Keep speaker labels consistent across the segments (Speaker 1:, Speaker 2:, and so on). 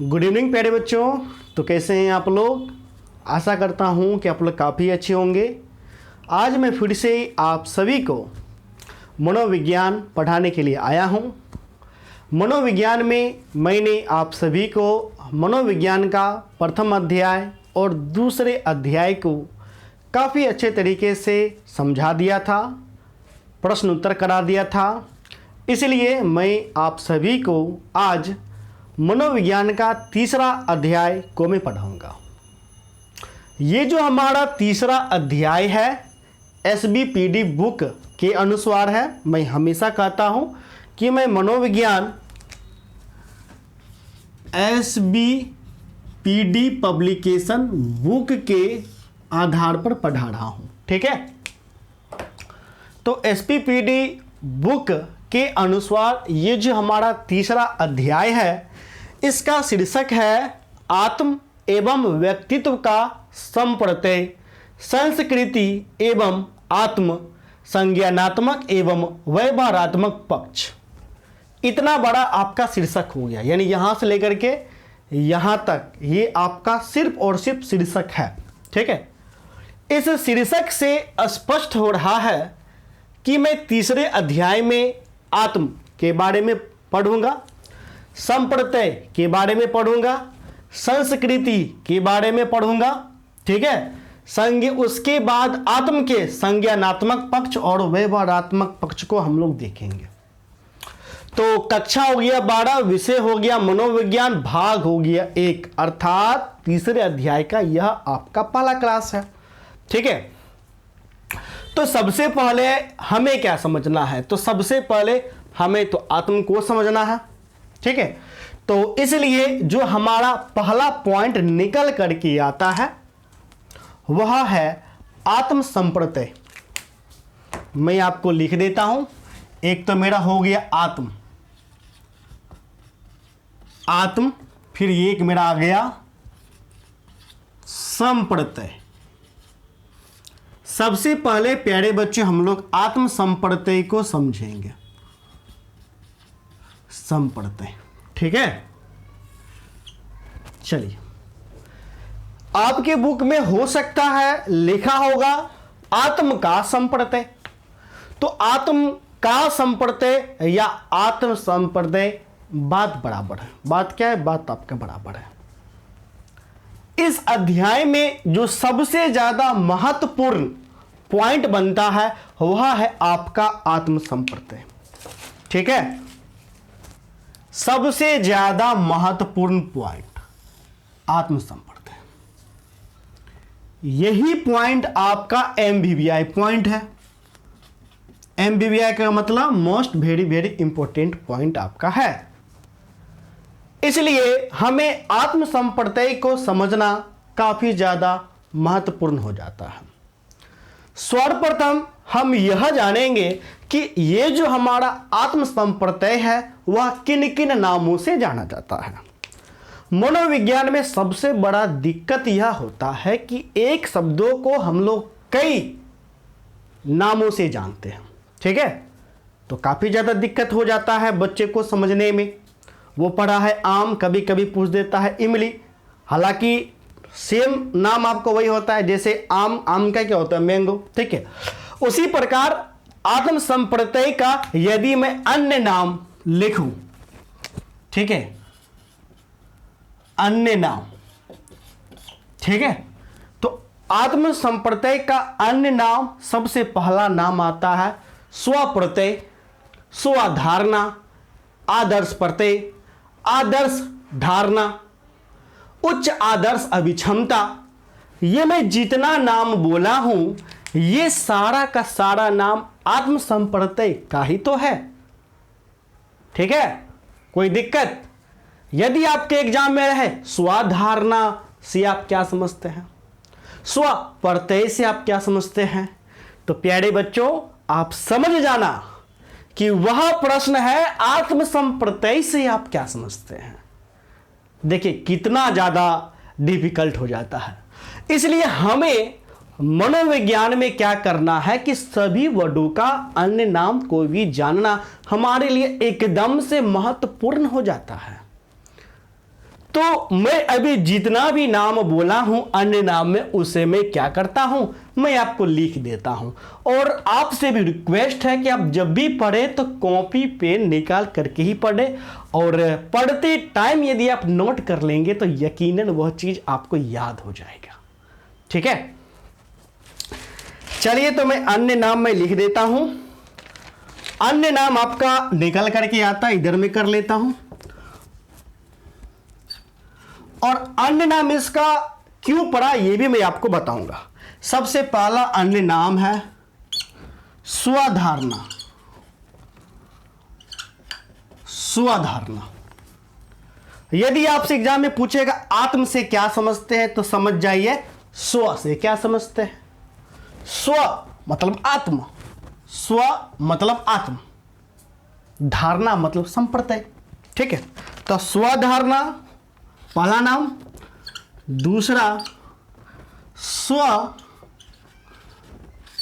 Speaker 1: Good evening प्यारे बच्चों। तो कैसे हैं आप लोग? आशा करता हूं कि आप लोग काफ़ी अच्छे होंगे। आज मैं फिर से आप सभी को मनोविज्ञान पढ़ाने के लिए आया हूं। मनोविज्ञान में मैंने आप सभी को मनोविज्ञान का प्रथम अध्याय और दूसरे अध्याय को काफ़ी अच्छे तरीके से समझा दिया था, प्रश्न उत्तर करा दिया था। इसलिए मैं आप सभी को आज मनोविज्ञान का तीसरा अध्याय को मैं पढ़ाऊंगा। ये जो हमारा तीसरा अध्याय है SBPD बुक के अनुसार है। मैं हमेशा कहता हूं कि मैं मनोविज्ञान SBPD पब्लिकेशन बुक के आधार पर पढ़ा रहा हूं, ठीक है। तो SBPD बुक के अनुसार ये जो हमारा तीसरा अध्याय है, इसका शीर्षक है आत्म एवं व्यक्तित्व का संप्रत्यय, संस्कृति एवं आत्म, संज्ञानात्मक एवं व्यवहारात्मक पक्ष। इतना बड़ा आपका शीर्षक हो गया, यानी यहाँ से लेकर के यहाँ तक ये आपका सिर्फ और सिर्फ शीर्षक है, ठीक है। इस शीर्षक से स्पष्ट हो रहा है कि मैं तीसरे अध्याय में आत्म के बारे में पढ़ूंगा, संप्रत्यय के बारे में पढ़ूंगा, संस्कृति के बारे में पढ़ूंगा, ठीक है। उसके बाद आत्म के संज्ञानात्मक पक्ष और व्यवहारात्मक पक्ष को हम लोग देखेंगे। तो कक्षा हो गया 12, विषय हो गया मनोविज्ञान, भाग हो गया 1, अर्थात तीसरे अध्याय का यह आपका पहला क्लास है, ठीक है। तो सबसे पहले हमें क्या समझना है? तो सबसे पहले हमें तो आत्म को समझना है, ठीक है। तो इसलिए जो हमारा पहला पॉइंट निकल करके आता है वह है आत्म संप्रत्यय। मैं आपको लिख देता हूं। एक तो मेरा हो गया आत्म, फिर एक मेरा आ गया संप्रत्यय। सबसे पहले प्यारे बच्चे हम लोग आत्म संप्रत्यय को समझेंगे। संप्रत्यय, ठीक है। चलिए, आपके बुक में हो सकता है लिखा होगा आत्म का संप्रत्यय। तो आत्म का संप्रत्यय या आत्म संप्रत्यय बात बराबर है। बात क्या है? बात आपका बराबर है। इस अध्याय में जो सबसे ज्यादा महत्वपूर्ण पॉइंट बनता है वह है आपका आत्म संप्रत्यय, ठीक है। सबसे ज्यादा महत्वपूर्ण पॉइंट आत्म संप्रत्यय। यही पॉइंट आपका MBBI पॉइंट है। MBBI का मतलब most very very important point आपका है। इसलिए हमें आत्म संप्रत्यय को समझना काफी ज्यादा महत्वपूर्ण हो जाता है। सर्वप्रथम हम यह जानेंगे कि ये जो हमारा आत्म संप्रत्यय है वह किन किन नामों से जाना जाता है। मनोविज्ञान में सबसे बड़ा दिक्कत यह होता है कि एक शब्दों को हम लोग कई नामों से जानते हैं, ठीक है। तो काफी ज्यादा दिक्कत हो जाता है बच्चे को समझने में। वो पढ़ा है आम, कभी कभी पूछ देता है इमली। हालांकि सेम नाम आपको वही होता है, जैसे आम का क्या होता है? मैंगो, ठीक है। उसी प्रकार आत्म संप्रत्यय का यदि मैं अन्य नाम लिखूं, ठीक है, अन्य नाम, ठीक है। तो आत्म संप्रत्यय का अन्य नाम, सबसे पहला नाम आता है स्वप्रत्यय, स्वधारणा, आदर्श प्रत्यय, आदर्श धारणा, उच्च आदर्श अभिक्षमता। ये मैं जितना नाम बोला हूं ये सारा का सारा नाम आत्म संप्रत्यय का ही तो है, ठीक है। कोई दिक्कत? यदि आपके एग्जाम में रहे स्वधारणा से आप क्या समझते हैं, स्वप्रत्यय से आप क्या समझते हैं, तो प्यारे बच्चों आप समझ जाना कि वह प्रश्न है आत्म संप्रत्यय से आप क्या समझते हैं। देखिए कितना ज्यादा डिफिकल्ट हो जाता है। इसलिए हमें मनोविज्ञान में क्या करना है कि सभी वर्डों का अन्य नाम को भी जानना हमारे लिए एकदम से महत्वपूर्ण हो जाता है। तो मैं अभी जितना भी नाम बोला हूं अन्य नाम में, उसे मैं क्या करता हूं, मैं आपको लिख देता हूं। और आपसे भी रिक्वेस्ट है कि आप जब भी पढ़ें तो कॉपी पेन निकाल करके ही पढ़ें, और पढ़ते टाइम यदि आप नोट कर लेंगे तो यकीनन वह चीज आपको याद हो जाएगा। ठीक है, चलिए तो मैं अन्य नाम में लिख देता हूं। अन्य नाम आपका निकल करके आता है, इधर में कर लेता हूं। और अन्य नाम इसका क्यों पड़ा ये भी मैं आपको बताऊंगा। सबसे पहला अन्य नाम है स्वधारणा। स्वधारणा, यदि आपसे एग्जाम में पूछेगा आत्म से क्या समझते हैं तो समझ जाइए स्व से क्या समझते हैं। स्व मतलब आत्म, स्व मतलब आत्म, धारणा मतलब संप्रत्यय। ठीक है, तो स्वधारणा पहला नाम, दूसरा स्व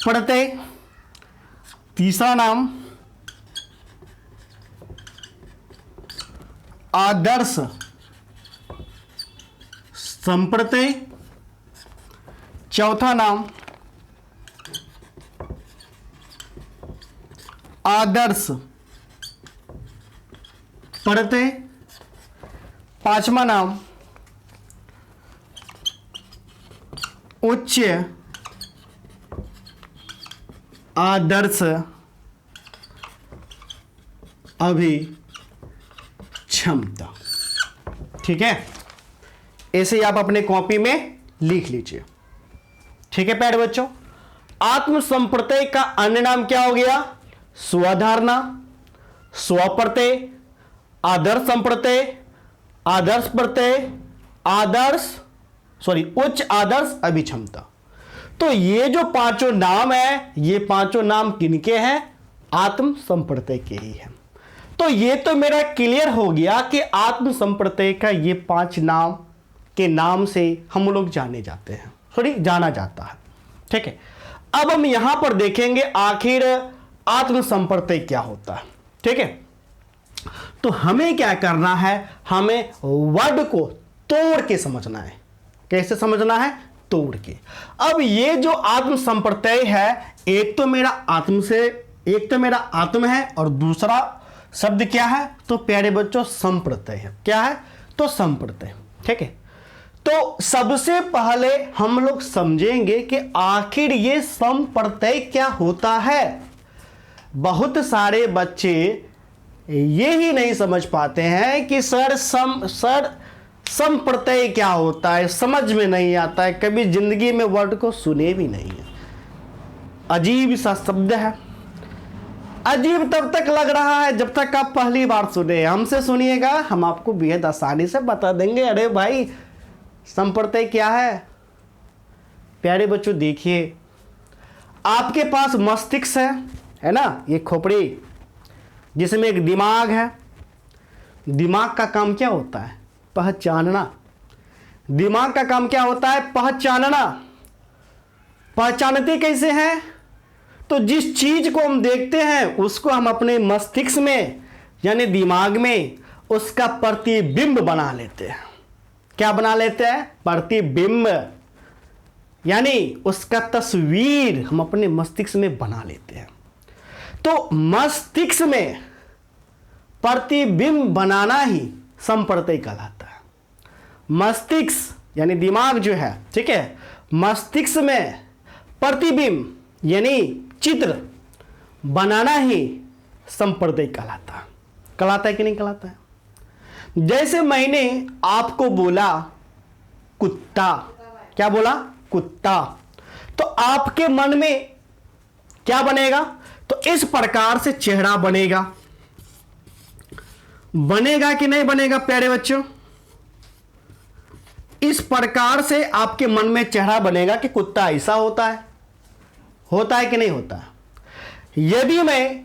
Speaker 1: प्रत्यय, तीसरा नाम आदर्श संप्रत्यय, चौथा नाम आदर्श प्रत्यय, पांचवा नाम उच्च आदर्श अभिक्षमता। ठीक है, ऐसे ही आप अपने कॉपी में लिख लीजिए। ठीक है प्यारे बच्चों, आत्म संप्रत्यय का अन्य नाम क्या हो गया, स्वधारणा, स्वप्रत्यय, आदर्श संप्रत्यय, आदर्श प्रत्यय, उच्च आदर्श अभिक्षमता। तो ये जो पांचों नाम है, ये पांचों नाम किनके हैं, आत्म संप्रत्यय के ही हैं। तो ये तो मेरा क्लियर हो गया कि आत्म संप्रत्यय का ये पांच नाम के नाम से हम लोग जाने जाते हैं, जाना जाता है। ठीक है, अब हम यहां पर देखेंगे आखिर आत्म संप्रत्यय क्या होता है। ठीक है, तो हमें क्या करना है, हमें वर्ड को तोड़ के समझना है। कैसे समझना है, तोड़ के। अब ये जो आत्म संप्रत्यय है, एक तो मेरा आत्म है और दूसरा शब्द क्या है, तो प्यारे बच्चों संप्रत्यय है। क्या है, तो संप्रत्यय। ठीक है, तो सबसे पहले हम लोग समझेंगे कि आखिर ये संप्रत्यय क्या होता है। बहुत सारे बच्चे ये ही नहीं समझ पाते हैं कि सर संप्रत्यय क्या होता है, समझ में नहीं आता है, कभी जिंदगी में वर्ड को सुने भी नहीं है। अजीब सा शब्द है। अजीब तब तक लग रहा है जब तक आप पहली बार सुने। हमसे सुनिएगा, हम आपको बेहद आसानी से बता देंगे। अरे भाई संप्रत्यय क्या है। प्यारे बच्चों देखिए, आपके पास मस्तिष्क है ना, ये खोपड़ी जिसमें एक दिमाग है। दिमाग का काम क्या होता है, पहचानना। दिमाग का काम क्या होता है, पहचानना। पहचानते कैसे हैं, तो जिस चीज को हम देखते हैं उसको हम अपने मस्तिष्क में यानी दिमाग में उसका प्रतिबिंब बना लेते हैं। क्या बना लेते हैं, प्रतिबिंब, यानी उसका तस्वीर हम अपने मस्तिष्क में बना लेते हैं। तो मस्तिष्क में प्रतिबिंब बनाना ही संप्रत्यय कहलाता है। मस्तिष्क यानी दिमाग जो है, ठीक है, मस्तिष्क में प्रतिबिंब यानी चित्र बनाना ही संप्रत्यय कहलाता है कि नहीं कहलाता है। जैसे मैंने आपको बोला कुत्ता, क्या बोला, कुत्ता, तो आपके मन में क्या बनेगा, तो इस प्रकार से चेहरा बनेगा कि नहीं बनेगा प्यारे बच्चों। इस प्रकार से आपके मन में चेहरा बनेगा कि कुत्ता ऐसा होता है कि नहीं होता है। यदि मैं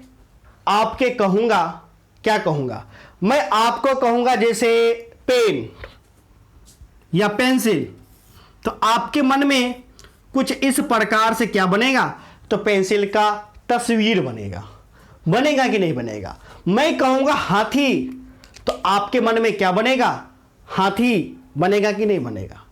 Speaker 1: आपके कहूंगा, क्या कहूंगा, मैं आपको कहूंगा जैसे पेन या पेंसिल, तो आपके मन में कुछ इस प्रकार से क्या बनेगा, तो पेंसिल का तस्वीर बनेगा कि नहीं बनेगा। मैं कहूंगा हाथी, तो आपके मन में क्या बनेगा, हाथी बनेगा कि नहीं बनेगा?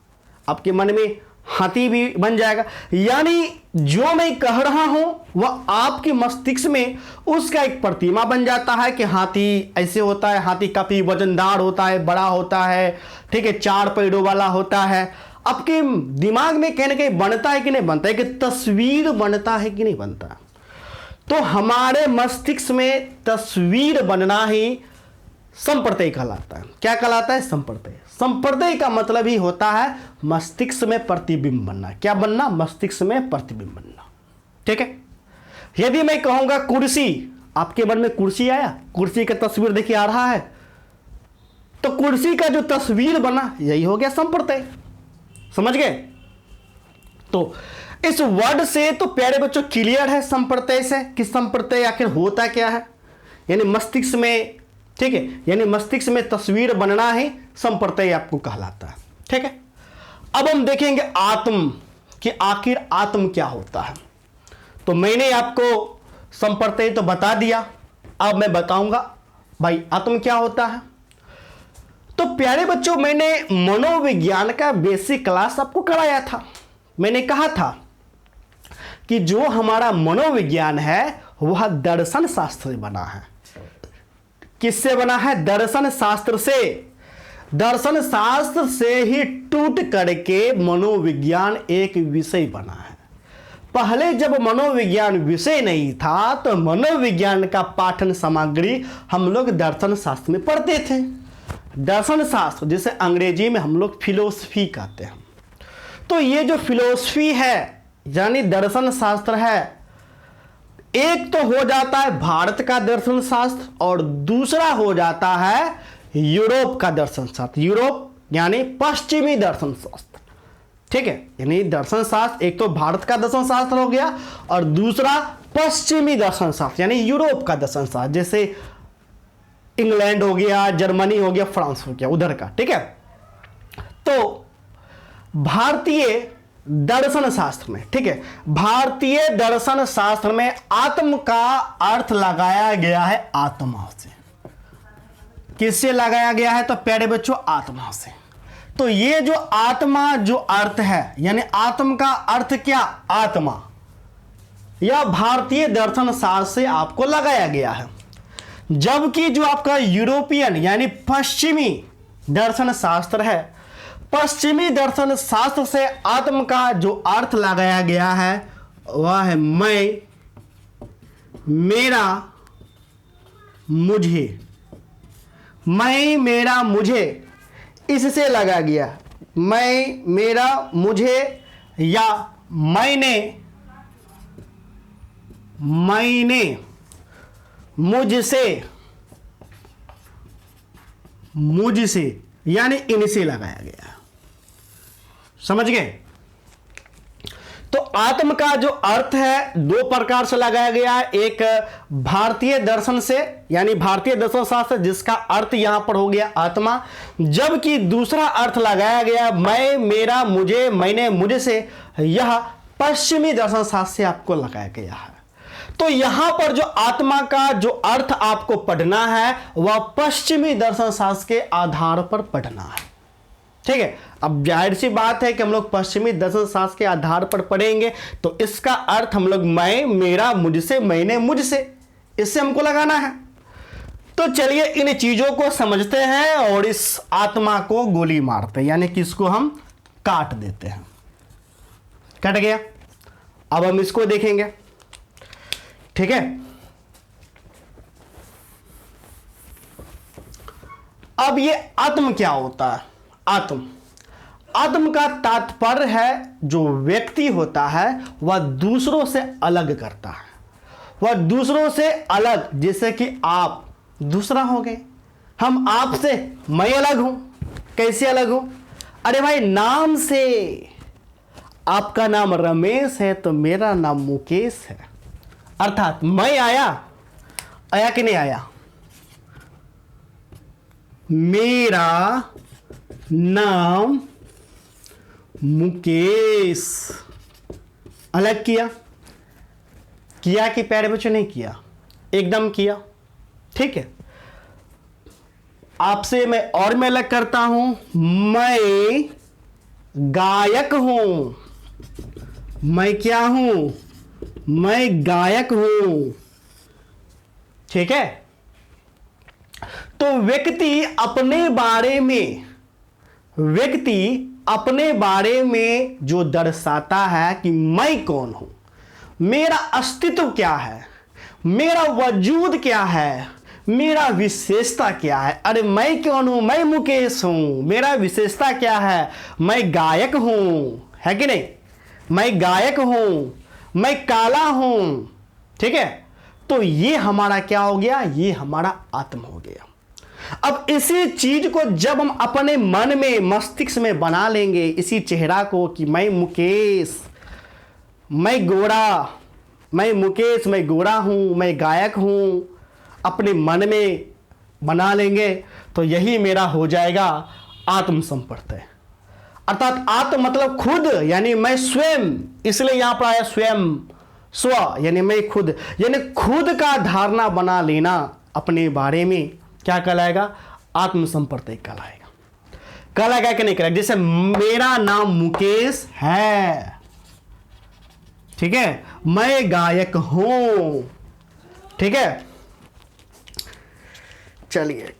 Speaker 1: आपके मन में हाथी भी बन जाएगा। यानी जो मैं कह रहा हूं वह आपके मस्तिष्क में उसका एक प्रतिमा बन जाता है कि हाथी ऐसे होता है, हाथी काफी वजनदार होता है, बड़ा होता है, ठीक है, 4 पैरों वाला होता है। आपके दिमाग में कहीं ना कहीं बनता है कि नहीं बनता है, कि तस्वीर बनता है कि नहीं बनता। तो हमारे मस्तिष्क में तस्वीर बनना ही संप्रत्यय कहलाता है। क्या कहलाता है? संप्रत्यय। संप्रत्यय का मतलब ही होता है मस्तिष्क में प्रतिबिंब बनना। क्या बनना? मस्तिष्क में प्रतिबिंब बनना। ठीक है। यदि मैं कहूंगा कुर्सी, आपके मन में कुर्सी आया, कुर्सी का तस्वीर देखिए आ रहा है, तो कुर्सी का जो तस्वीर बना यही हो गया संप्रत्यय। समझ गए? तो इस वर्ड से तो प्यारे बच्चों क्लियर है संप्रत्यय से कि संप्रत्यय आखिर होता क्या है। यानी मस्तिष्क में, ठीक है, यानी मस्तिष्क में तस्वीर बनना ही संप्रत्यय आपको कहलाता है। ठीक है। अब हम देखेंगे आत्म, कि आखिर आत्म क्या होता है। तो मैंने आपको संप्रत्यय तो बता दिया, अब मैं बताऊंगा भाई आत्म क्या होता है। तो प्यारे बच्चों, मैंने मनोविज्ञान का बेसिक क्लास आपको कराया था। मैंने कहा था कि जो हमारा मनोविज्ञान है वह दर्शन शास्त्र से बना है। किससे बना है? दर्शन शास्त्र से। दर्शन शास्त्र से ही टूट करके मनोविज्ञान एक विषय बना है। पहले जब मनोविज्ञान विषय नहीं था तो मनोविज्ञान का पाठन सामग्री हम लोग दर्शन शास्त्र में पढ़ते थे। दर्शन शास्त्र जिसे अंग्रेजी में हम लोग फिलोसफी कहते हैं। तो ये जो फिलोसफी है यानी दर्शन शास्त्र है, एक तो हो जाता है भारत का दर्शन शास्त्र और दूसरा हो जाता है यूरोप का दर्शन शास्त्र। यूरोप यानी पश्चिमी दर्शन शास्त्र। ठीक है। यानी दर्शन शास्त्र एक तो भारत का दर्शन शास्त्र हो गया और दूसरा पश्चिमी दर्शन शास्त्र यानी यूरोप का दर्शन शास्त्र, जैसे इंग्लैंड हो गया, जर्मनी हो गया, फ्रांस हो गया, उधर का। ठीक है। तो भारतीय दर्शन शास्त्र में, ठीक है, भारतीय दर्शन शास्त्र में आत्म का अर्थ लगाया गया है आत्मा से। किससे लगाया गया है? तो प्यारे बच्चों आत्मा से। तो ये जो आत्मा जो अर्थ है यानी आत्म का अर्थ क्या? आत्मा। यह भारतीय दर्शन शास्त्र से आपको लगाया गया है। जबकि जो आपका यूरोपियन यानी पश्चिमी दर्शन शास्त्र है, पश्चिमी दर्शन शास्त्र से आत्म का जो अर्थ लगाया गया है वह है मैं, मेरा, मुझे। मैं, मेरा, मुझे, इससे लगा गया। मैं, मेरा, मुझे या मैंने, मुझसे, मुझसे यानी इनसे लगाया गया। समझ गए? तो आत्म का जो अर्थ है दो प्रकार से लगाया गया है। एक भारतीय दर्शन से यानी भारतीय दर्शन शास्त्र जिसका अर्थ यहां पर हो गया आत्मा, जबकि दूसरा अर्थ लगाया गया मैं, मेरा, मुझे, मैंने, मुझे से, यह पश्चिमी दर्शन शास्त्र से आपको लगाया गया है। तो यहां पर जो आत्मा का जो अर्थ आपको पढ़ना है वह पश्चिमी दर्शन शास्त्र के आधार पर पढ़ना है। ठीक है। अब जाहिर सी बात है कि हम लोग पश्चिमी दर्शन शास्त्र के आधार पर पढ़ेंगे तो इसका अर्थ हम लोग मैं, मेरा, मुझसे, मैंने, मुझसे, इससे हमको लगाना है। तो चलिए इन चीजों को समझते हैं और इस आत्मा को गोली मारते हैं यानी कि इसको हम काट देते हैं। कट गया। अब हम इसको देखेंगे। ठीक है। अब ये आत्म क्या होता है? आत्म का तात्पर्य है जो व्यक्ति होता है वह दूसरों से अलग करता है। वह दूसरों से अलग, जैसे कि आप दूसरा हो गए, हम आपसे, मैं अलग हूं। कैसे अलग हूं? अरे भाई नाम से। आपका नाम रमेश है तो मेरा नाम मुकेश है। अर्थात मैं आया कि नहीं आया? मेरा नाम मुकेश। अलग किया कि प्यारे बच्चों नहीं किया? एकदम किया। ठीक है। आपसे मैं और में अलग करता हूं, मैं गायक हूं। मैं क्या हूं? मैं गायक हूं। ठीक है। तो व्यक्ति अपने बारे में जो दर्शाता है कि मैं कौन हूं, मेरा अस्तित्व क्या है, मेरा वजूद क्या है, मेरा विशेषता क्या है। अरे मैं कौन हूं? मैं मुकेश हूं। मेरा विशेषता क्या है? मैं गायक हूं, है कि नहीं? मैं गायक हूं, मैं काला हूं। ठीक है। तो ये हमारा क्या हो गया? ये हमारा आत्म हो गया। अब इसी चीज को जब हम अपने मन में, मस्तिष्क में बना लेंगे, इसी चेहरा को कि मैं मुकेश, मैं गोरा, मैं मुकेश, मैं गोरा हूं, मैं गायक हूं, अपने मन में बना लेंगे, तो यही मेरा हो जाएगा आत्म संप्रत्यय। अर्थात आत्म मतलब खुद, यानी मैं स्वयं, इसलिए यहां पर आया स्वयं, स्व यानी मैं खुद, यानी खुद का धारणा बना लेना अपने बारे में क्या कहलाएगा? आत्म संप्रत्यय कहलाएगा। कहलाएगा कि नहीं कहलाएगा? जैसे मेरा नाम मुकेश है, ठीक है, मैं गायक हूं। ठीक है। चलिए,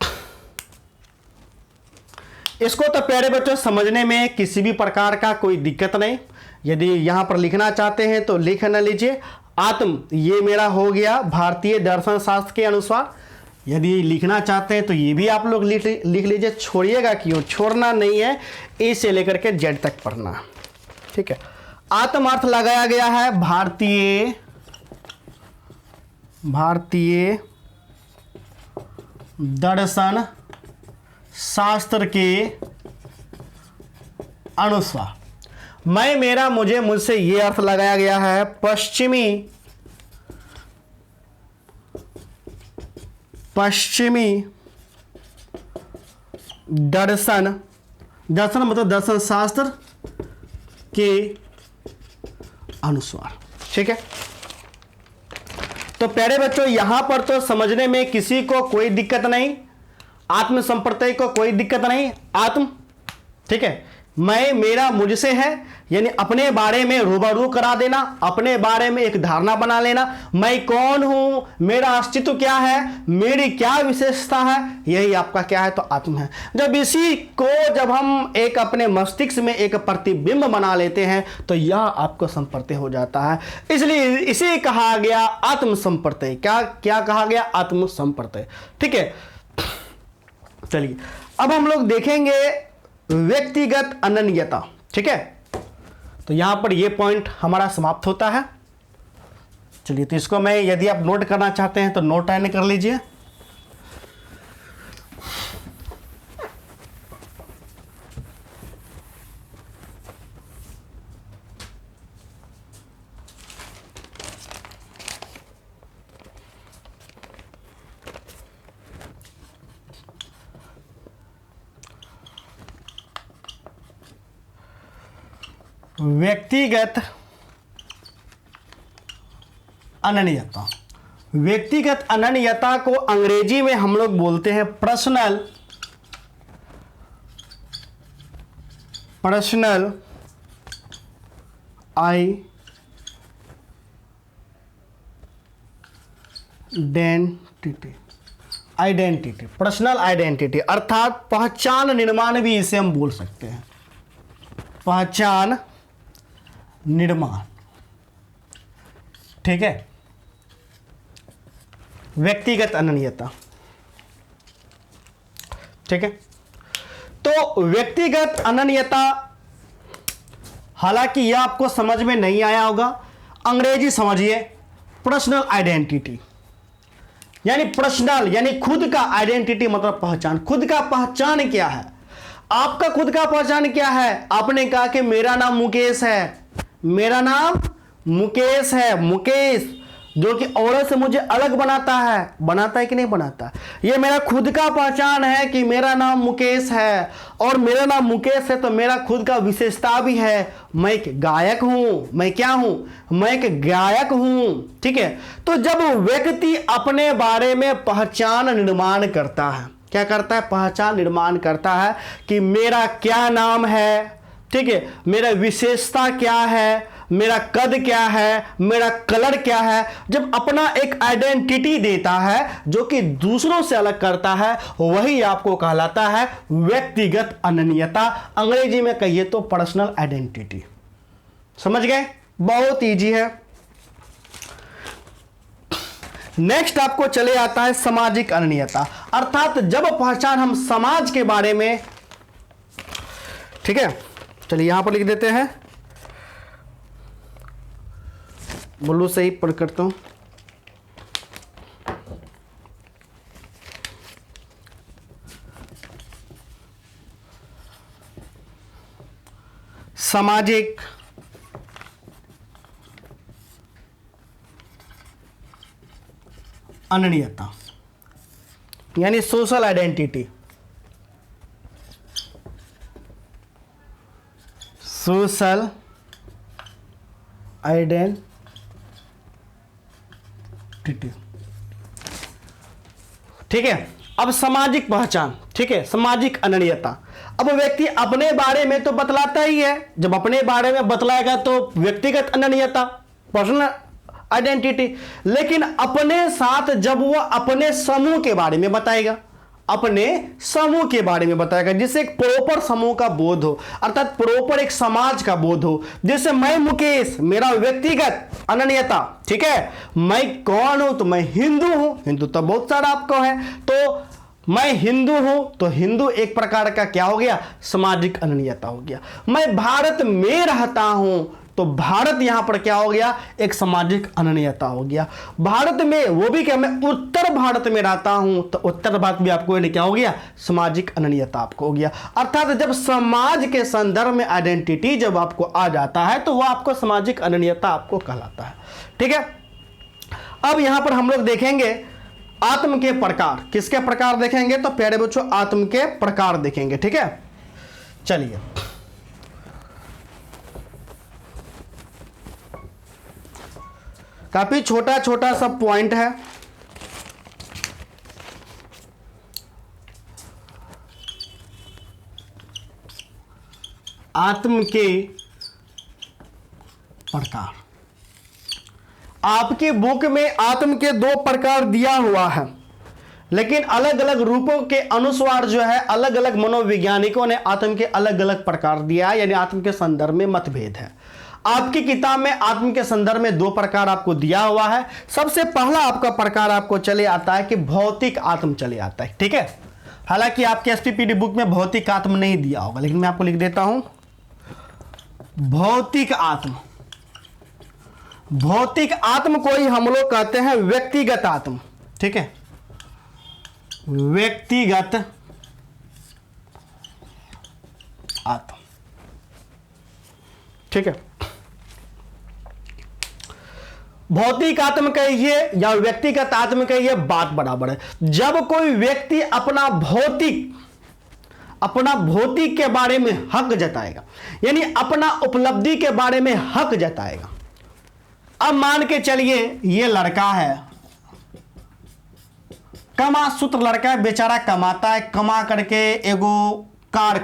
Speaker 1: इसको तो प्यारे बच्चों समझने में किसी भी प्रकार का कोई दिक्कत नहीं। यदि यहां पर लिखना चाहते हैं तो लिख न लीजिए। आत्म, ये मेरा हो गया भारतीय दर्शन शास्त्र के अनुसार। यदि लिखना चाहते हैं तो ये भी आप लोग लिख लीजिए। छोड़िएगा क्यों? छोड़ना नहीं है, ए से लेकर के जेड तक पढ़ना। ठीक है। आत्म अर्थ लगाया गया है भारतीय दर्शन शास्त्र के अनुसार। मैं, मेरा, मुझे, मुझसे ये अर्थ लगाया गया है पश्चिमी दर्शन मतलब दर्शन शास्त्र के अनुसार। ठीक है। तो प्यारे बच्चों, यहां पर तो समझने में किसी को कोई दिक्कत नहीं, आत्म संप्रत्यय को कोई दिक्कत नहीं। आत्म, ठीक है, मैं, मेरा, मुझसे है, यानी अपने बारे में रूबरू करा देना, अपने बारे में एक धारणा बना लेना। मैं कौन हूं, मेरा अस्तित्व क्या है, मेरी क्या विशेषता है, यही आपका क्या है? तो आत्म है। जब इसी को जब हम एक अपने मस्तिष्क में एक प्रतिबिंब बना लेते हैं तो यह आपको संप्रत्यय हो जाता है। इसलिए इसे कहा गया आत्म संप्रत्यय। क्या कहा गया? आत्म संप्रत्यय। ठीक है। चलिए, अब हम लोग देखेंगे व्यक्तिगत अनन्यता। ठीक है। तो यहां पर यह पॉइंट हमारा समाप्त होता है। चलिए, तो इसको मैं, यदि आप नोट करना चाहते हैं तो नोट ऐड कर लीजिए। व्यक्तिगत अनन्यता। व्यक्तिगत अनन्यता को अंग्रेजी में हम लोग बोलते हैं पर्सनल आइडेंटिटी। पर्सनल आइडेंटिटी अर्थात पहचान निर्माण भी इसे हम बोल सकते हैं। पहचान निर्माण। ठीक है। व्यक्तिगत अनन्यता। ठीक है। तो व्यक्तिगत अनन्यता, हालांकि यह आपको समझ में नहीं आया होगा, अंग्रेजी समझिए। पर्सनल आइडेंटिटी यानी पर्सनल यानी खुद का, आइडेंटिटी मतलब पहचान। खुद का पहचान क्या है? आपका खुद का पहचान क्या है? आपने कहा कि मेरा नाम मुकेश है, मेरा नाम मुकेश है। मुकेश जो कि औरत से मुझे अलग बनाता है कि नहीं बनाता? ये मेरा खुद का पहचान है कि मेरा नाम मुकेश है, और मेरा नाम मुकेश है तो मेरा खुद का विशेषता भी है। मैं एक गायक हूं। मैं क्या हूं? मैं एक गायक हूं। ठीक है। तो जब व्यक्ति अपने बारे में पहचान निर्माण करता है, क्या करता है, पहचान निर्माण करता है कि मेरा क्या नाम है, ठीक है, मेरा विशेषता क्या है, मेरा कद क्या है, मेरा कलर क्या है। जब अपना एक आइडेंटिटी देता है जो कि दूसरों से अलग करता है, वही आपको कहलाता है व्यक्तिगत अनन्यता। अंग्रेजी में कहिए तो पर्सनल आइडेंटिटी। समझ गए, बहुत इजी है। नेक्स्ट आपको चले आता है सामाजिक अनन्यता, अर्थात जब पहचान हम समाज के बारे में, ठीक है, चलिए यहां पर लिख देते हैं, बोलो सही पढ़ करता हूं। सामाजिक अनन्यता यानी सोशल आइडेंटिटी, सोशल आइडेंटिटी, ठीक है। अब सामाजिक पहचान, ठीक है, सामाजिक अनन्यता। अब व्यक्ति अपने बारे में तो बतलाता ही है, जब अपने बारे में बतलाएगा तो व्यक्तिगत अनन्यता, पर्सनल आइडेंटिटी। लेकिन अपने साथ जब वह अपने समूह के बारे में बताएगा, अपने समूह के बारे में बताएगा, जिससे एक प्रॉपर समूह का बोध हो, अर्थात प्रॉपर एक समाज का बोध हो। जैसे मैं मुकेश, मेरा व्यक्तिगत अनन्यता, ठीक है, मैं कौन हूं, तो मैं हिंदू हूं, हिंदू तो बहुत सारा आपको है, तो मैं हिंदू हूं, तो हिंदू एक प्रकार का क्या हो गया, सामाजिक अनन्यता हो गया। मैं भारत में रहता हूं, तो भारत यहां पर क्या हो गया, एक सामाजिक अनन्यता हो गया। भारत में, वो भी क्या, मैं उत्तर भारत में रहता हूं, तो उत्तर भारत भी आपको क्या हो गया, सामाजिक अनन्यता आपको हो गया। अर्थात जब समाज के संदर्भ में आइडेंटिटी जब आपको आ जाता है, तो वह आपको सामाजिक अनन्यता आपको कहलाता है, ठीक है। अब यहां पर हम लोग देखेंगे आत्म के प्रकार। किसके प्रकार देखेंगे, तो प्यारे बच्चों आत्म के प्रकार देखेंगे, ठीक है। चलिए काफी छोटा छोटा सब पॉइंट है। आत्म के प्रकार, आपकी बुक में आत्म के 2 प्रकार दिया हुआ है, लेकिन अलग अलग रूपों के अनुसार जो है अलग अलग मनोवैज्ञानिकों ने आत्म के अलग अलग प्रकार दिया है, यानी आत्म के संदर्भ में मतभेद है। आपकी किताब में आत्म के संदर्भ में 2 प्रकार आपको दिया हुआ है। सबसे पहला आपका प्रकार आपको चले आता है कि भौतिक आत्म चले आता है, ठीक है। हालांकि आपके एसपीपीडी बुक में भौतिक आत्म नहीं दिया होगा, लेकिन मैं आपको लिख देता हूं भौतिक आत्म। भौतिक आत्म को ही हम लोग कहते हैं व्यक्तिगत आत्म, ठीक है, व्यक्तिगत आत्म, ठीक है। भौतिक आत्म कहिए या व्यक्तिगत आत्म कहिए, बात बराबर है। जब कोई व्यक्ति अपना भौतिक के बारे में हक जताएगा, यानी अपना उपलब्धि के बारे में हक जताएगा। अब मान के चलिए ये लड़का है, कमासूत्र लड़का है, बेचारा कमाता है, कमा करके एगो कार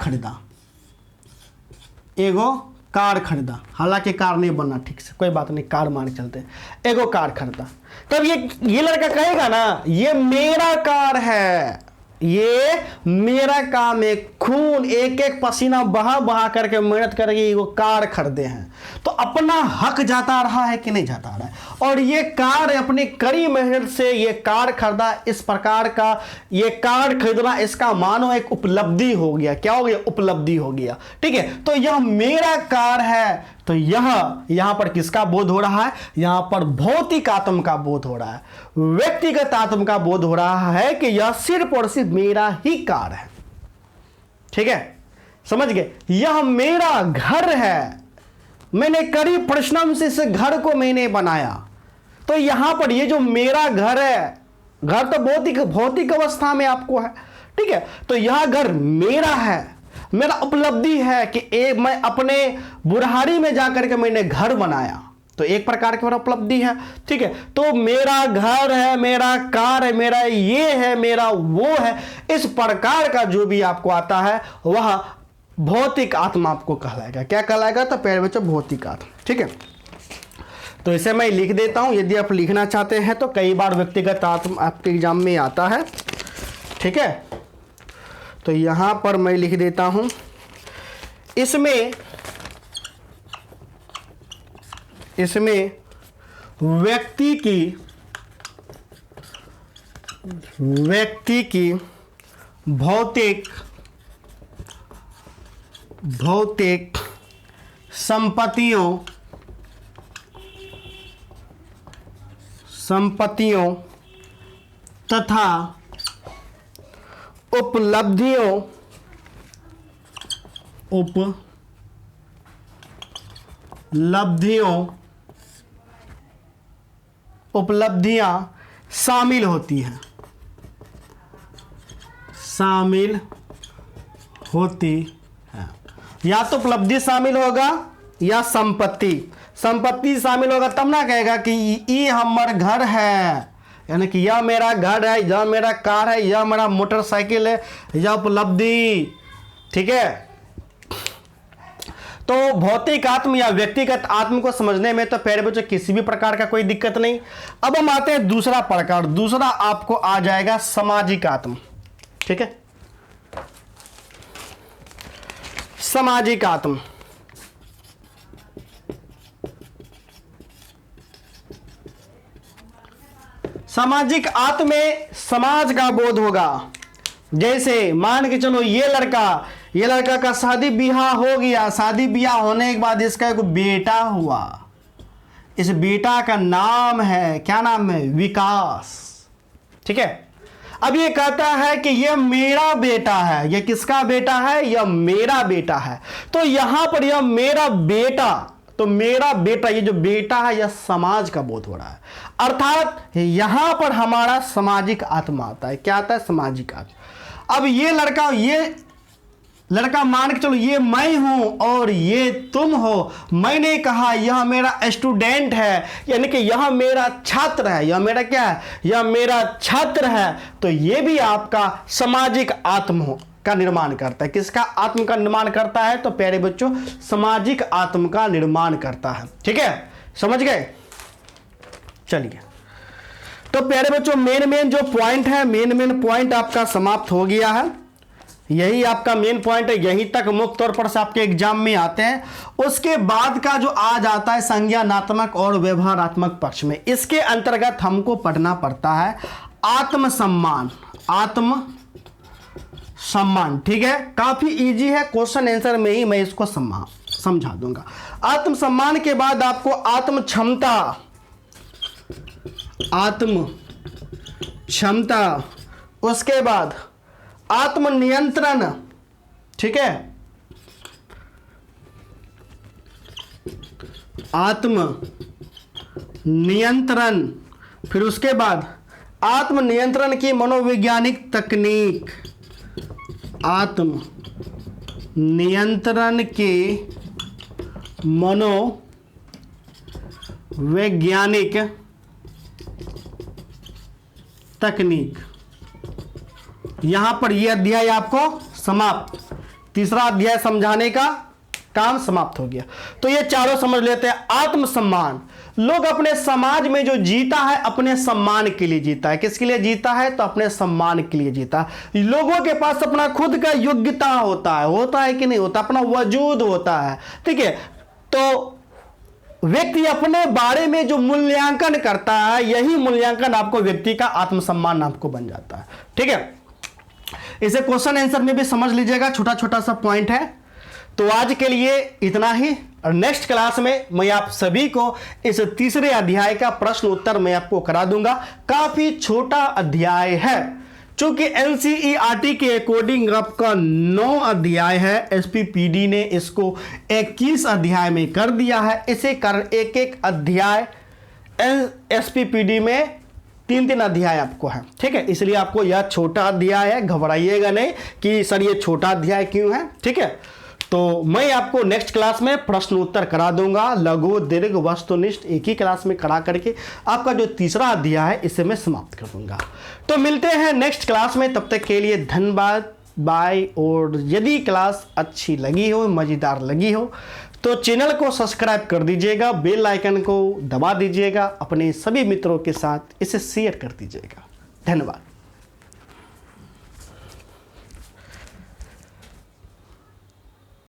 Speaker 1: खरीदा, हालांकि कार नहीं बनना ठीक से, कोई बात नहीं, कार मान के चलते हैं, एगो कार खरीदा। तब ये लड़का कहेगा ना, ये मेरा कार है, ये मेरा काम है, खून एक एक पसीना बहा बहा करके मेहनत करके वो कार खरीदे हैं, तो अपना हक जाता रहा है कि नहीं जाता रहा है। और ये कार अपनी कड़ी मेहनत से ये कार खरीदा, इस प्रकार का ये कार खरीदना इसका मानो एक उपलब्धि हो गया। क्या हो गया, उपलब्धि हो गया, ठीक है। तो यह मेरा कार है, तो यहां पर किसका बोध हो रहा है, यहां पर भौतिक आत्म का बोध हो रहा है, व्यक्तिगत आत्म का बोध हो रहा है कि यह सिर्फ और सिर्फ मेरा ही कार है, ठीक है, समझ गए। यह मेरा घर है, मैंने कड़ी परिश्रम से इस घर को मैंने बनाया। तो यहां पर ये जो मेरा घर है, घर तो भौतिक अवस्था में आपको है, ठीक है, तो यह घर मेरा है, मेरा उपलब्धि है कि मैं अपने बुढ़ारी में जाकर के मैंने घर बनाया, तो एक प्रकार की उपलब्धि है। ठीक है, तो मेरा घर है, मेरा कार है, मेरा ये है, मेरा वो है, इस प्रकार का जो भी आपको आता है वह भौतिक आत्मा आपको कहलाएगा। क्या कहलाएगा? तो प्यारे बच्चों भौतिक आत्मा। ठीक है, तो इसे मैं लिख देता हूं। यदि आप लिखना चाहते हैं तो कई बार व्यक्तिगत आत्मा आपके एग्जाम में आता है। ठीक है, तो यहां पर मैं लिख देता हूं, इसमें व्यक्ति की भौतिक संपत्तियों तथा उपलब्धियां शामिल होती हैं, या तो उपलब्धि शामिल होगा या संपत्ति शामिल होगा, तब ना कहेगा कि ये हमारा घर है, यानी कि यह मेरा घर है, यह मेरा कार है, यह मेरा मोटरसाइकिल है, यह उपलब्धि। ठीक है, तो भौतिक आत्म या व्यक्तिगत आत्म को समझने में तो प्यारे बच्चों किसी भी प्रकार का कोई दिक्कत नहीं। अब हम आते हैं दूसरा प्रकार, दूसरा आपको आ जाएगा सामाजिक आत्म। ठीक है, सामाजिक आत्म। सामाजिक आत्म में समाज का बोध होगा। जैसे मान के चलो ये लड़का का शादी ब्याह हो गया, शादी ब्याह होने के बाद इसका एक बेटा हुआ, इस बेटा का नाम है, क्या नाम है? विकास। ठीक है, अब ये कहता है कि यह मेरा बेटा है। यह किसका बेटा है? यह मेरा बेटा है। तो यहां पर यह मेरा बेटा, तो मेरा बेटा, ये जो बेटा है यह समाज का बोध हो रहा है, अर्थात यहां पर हमारा सामाजिक आत्मा आता है। क्या आता है? सामाजिक आत्मा। अब ये लड़का मान के चलो ये मैं हूं और ये तुम हो। मैंने कहा यह मेरा स्टूडेंट है, यानी कि यह मेरा छात्र है, यह मेरा क्या है? यह मेरा छात्र है। तो ये भी आपका सामाजिक आत्म का निर्माण करता है। किसका आत्म का निर्माण करता है? तो प्यारे बच्चों सामाजिक आत्म का निर्माण करता है। ठीक है, समझ गए? चलिए, तो प्यारे बच्चों मेन जो पॉइंट है, मेन पॉइंट आपका समाप्त हो गया है। यही आपका मेन पॉइंट है, यहीं तक मुख्य तौर पर से आपके एग्जाम में आते हैं। उसके बाद का जो आ जाता है संज्ञानात्मक और व्यवहारात्मक पक्ष में, इसके अंतर्गत हमको पढ़ना पड़ता है आत्मसम्मान। आत्मसम्मान, ठीक है, काफी इजी है, क्वेश्चन आंसर में ही मैं इसको समझा दूंगा। आत्मसम्मान के बाद आपको आत्मक्षमता, उसके बाद आत्मनियंत्रण। ठीक है, आत्मनियंत्रण, फिर उसके बाद आत्मनियंत्रण की मनोवैज्ञानिक तकनीक, आत्मनियंत्रण की मनोवैज्ञानिक तकनीक। यहां पर यह अध्याय आपको समाप्त, तीसरा अध्याय समझाने का काम समाप्त हो गया। तो ये चारों समझ लेते हैं। आत्मसम्मान, लोग अपने समाज में जो जीता है अपने सम्मान के लिए जीता है। किसके लिए जीता है? तो अपने सम्मान के लिए जीता है। लोगों के पास अपना खुद का योग्यता होता है कि नहीं होता? अपना वजूद होता है। ठीक है, तो व्यक्ति अपने बारे में जो मूल्यांकन करता है, यही मूल्यांकन आपको व्यक्ति का आत्मसम्मान आपको बन जाता है। ठीक है, इसे क्वेश्चन आंसर में भी समझ लीजिएगा, छोटा छोटा सा पॉइंट है। तो आज के लिए इतना ही, और नेक्स्ट क्लास में मैं आप सभी को इस तीसरे अध्याय का प्रश्न उत्तर मैं आपको करा दूंगा। काफी छोटा अध्याय है, चूंकि एनसीईआरटी के अकॉर्डिंग आपका 9 अध्याय है, एसपीपीडी ने इसको 21 अध्याय में कर दिया है। इसे कारण एक अध्याय एसपीपीडी में 3 अध्याय आपको है। ठीक है, इसलिए आपको यह छोटा अध्याय है, घबराइएगा नहीं कि सर ये छोटा अध्याय क्यों है। ठीक है, तो मैं आपको नेक्स्ट क्लास में प्रश्न उत्तर करा दूंगा। लघु दीर्घ वस्तुनिष्ठ एक ही क्लास में करा करके आपका जो तीसरा अध्याय है इसे मैं समाप्त कर दूंगा। तो मिलते हैं नेक्स्ट क्लास में, तब तक के लिए धन्यवाद, बाय। और यदि क्लास अच्छी लगी हो, मज़ेदार लगी हो, तो चैनल को सब्सक्राइब कर दीजिएगा, बेल आइकन को दबा दीजिएगा, अपने सभी मित्रों के साथ इसे शेयर कर दीजिएगा। धन्यवाद।